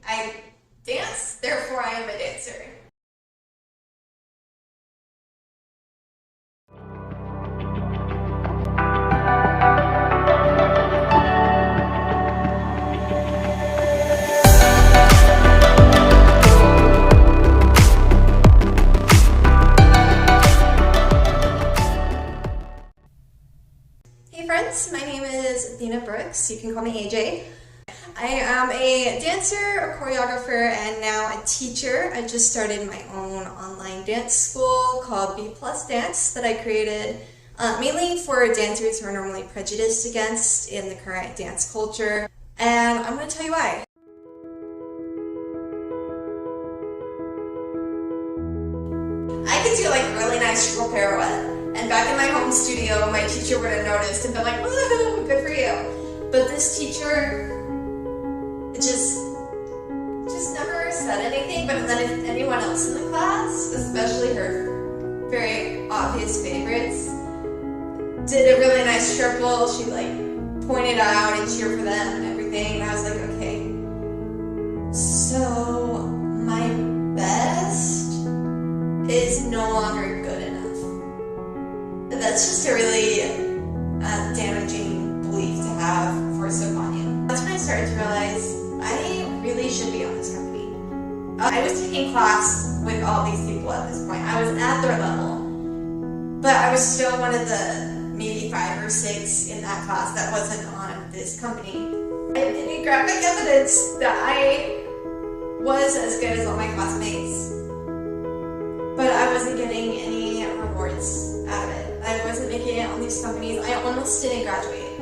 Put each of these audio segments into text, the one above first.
I dance, therefore I am a dancer. Hey friends, my name is Athena Brooks. You can call me AJ. I am a dancer, a choreographer, and now a teacher. I just started my own online dance school called B Plus Dance that I created mainly for dancers who are normally prejudiced against in the current dance culture. And I'm going to tell you why. I could do like a really nice triple pirouette. And back in my home studio, my teacher would have noticed and been like, woohoo, good for you. But this teacher just never said anything. But then if anyone else in the class, especially her very obvious favorites, did a really nice triple, she like pointed out and cheered for them and everything. And I was like, okay, so my best is no longer good enough. That's just a really damaging belief to have forced upon you. That's when I started to realize I really should be on this company. I was taking class with all these people at this point. I was at their level, but I was still one of the maybe 5 or 6 in that class that wasn't on this company. I have any graphic evidence that I was as good as all my classmates, but I wasn't getting any rewards out of it. I wasn't making it on these companies. I almost didn't graduate.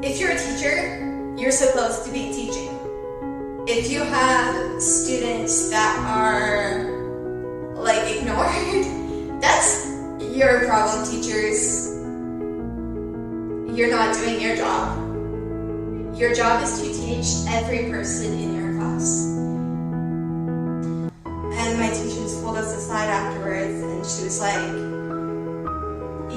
If you're a teacher, you're supposed to be teaching. If you have students that are like ignored, that's your problem, teachers. You're not doing your job. Your job is to teach every person in your class. And my teacher just pulled us aside afterwards and she was like,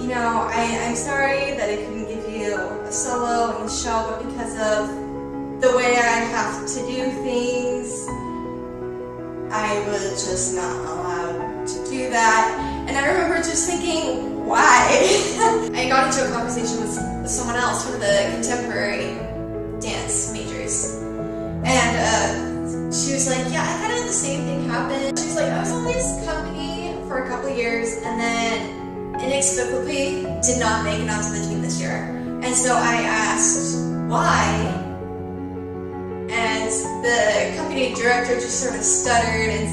you know, I'm sorry that I couldn't give you a solo in the show, but because of the way I have to do things, I was just not allowed to do that. And I remember just thinking, why? I got into a conversation with someone else, one of the contemporary dance majors. And she was like, yeah, I kind of had the same thing happen. She was like, I was on this company for a couple of years and then inexplicably did not make it onto the team this year. And so I asked why, and the company director just sort of stuttered and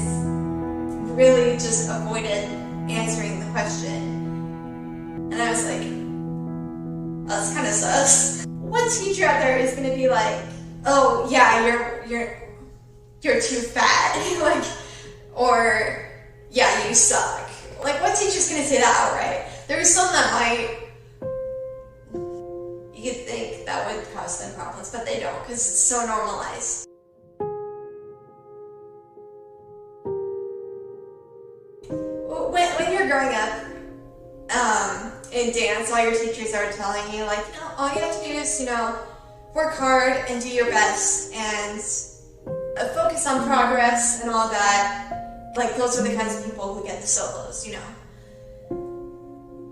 really just avoided answering the question. And I was like, oh, that's kind of sus. What teacher out there is going to be like, oh yeah, you're too fat, like, or yeah, you suck. Like, what teacher's gonna say that outright? There's some that might, you could think that would cause them problems, but they don't, because it's so normalized. When you're growing up in dance, all your teachers are telling you, like, you know, all you have to do is, you know, work hard and do your best and focus on progress and all that. Like, those are the kinds of people who get the solos, you know.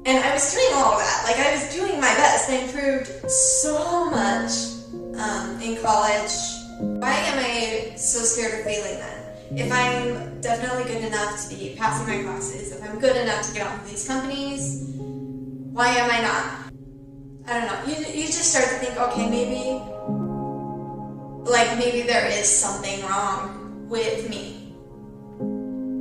And I was doing all of that. Like, I was doing my best. I improved so much in college. Why am I so scared of failing then? If I'm definitely good enough to be passing my classes, if I'm good enough to get on these companies, why am I not? I don't know. You just start to think, okay, maybe there is something wrong with me.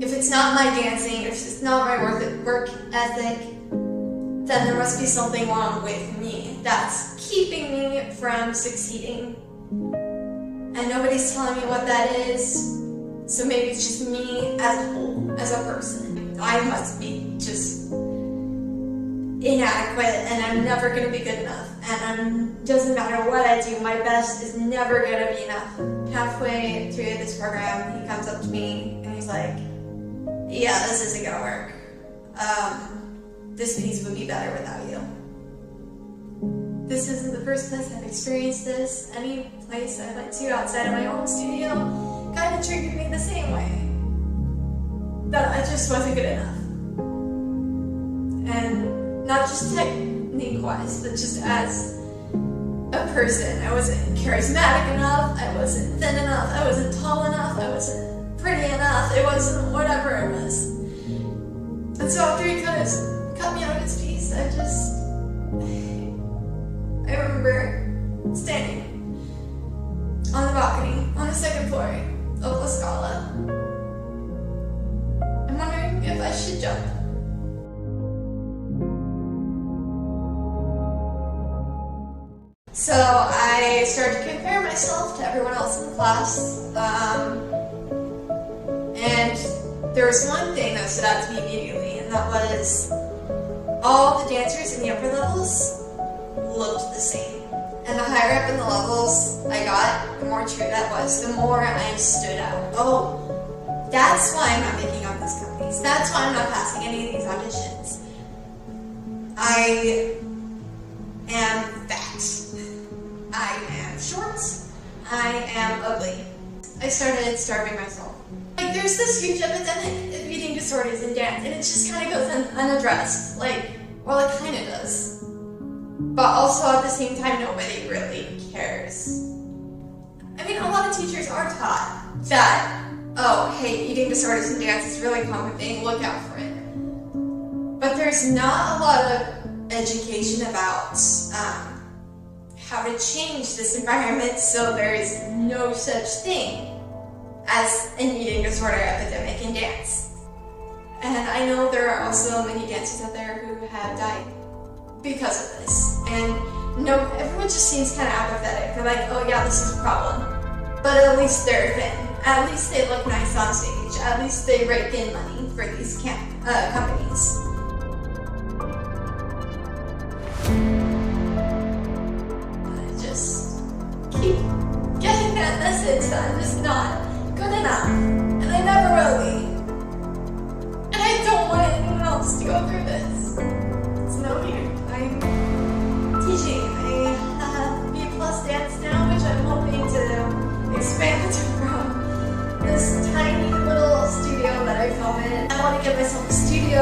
If it's not my dancing, if it's not my work ethic, then there must be something wrong with me that's keeping me from succeeding. And nobody's telling me what that is, so maybe it's just me as a whole, as a person. I must be just inadequate, and I'm never going to be good enough. And doesn't matter what I do, my best is never going to be enough. Halfway through this program, he comes up to me and he's like, yeah, this isn't gonna work. This piece would be better without you. This isn't the first place I've experienced this. Any place I went to outside of my own studio kind of that treated me the same way. That I just wasn't good enough. And not just technique-wise, but just as a person. I wasn't charismatic enough, I wasn't thin enough, I wasn't tall enough, I wasn't pretty enough, it wasn't whatever it was. And so after he kind of cut me out of his piece, I remember standing on the balcony on the second floor of La Scala. I'm wondering if I should jump. So I started to compare myself to everyone else in the class, and there was one thing that stood out to me immediately, and that was all the dancers in the upper levels looked the same. And the higher up in the levels I got, the more true that was, the more I stood out. Oh, that's why I'm not making up these companies. That's why I'm not passing any of these auditions. I am fat. I am short. I am ugly. I started starving myself. Like, there's this huge epidemic of eating disorders in dance, and it just kind of goes unaddressed. Well, it kind of does. But also at the same time, nobody really cares. I mean, a lot of teachers are taught that, oh, hey, eating disorders in dance is a really common thing, look out for it. But there's not a lot of education about how to change this environment so there is no such thing as an eating disorder epidemic in dance. And I know there are also many dancers out there who have died because of this. And everyone just seems kind of apathetic. They're like, oh yeah, this is a problem. But at least they're thin. At least they look nice on stage. At least they rake in money for these companies. Keep getting that message that I'm just not good enough, and I never will be. And I don't want anyone else to go through this. So here, I'm teaching a B+ dance now, which I'm hoping to expand from this tiny little studio that I film in. I want to get myself a studio.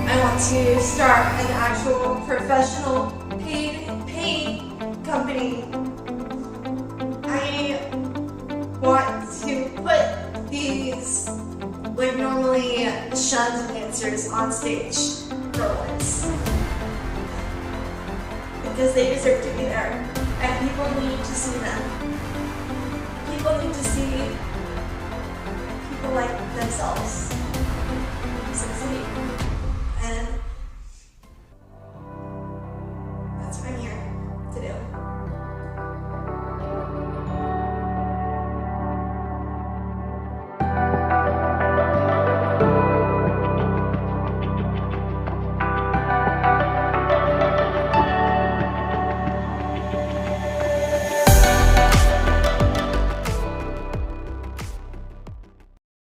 I want to start an actual professional paid company. I want to put these normally shunned dancers on stage for once, because they deserve to be there, and people need to see them. People need to see people like themselves succeed, and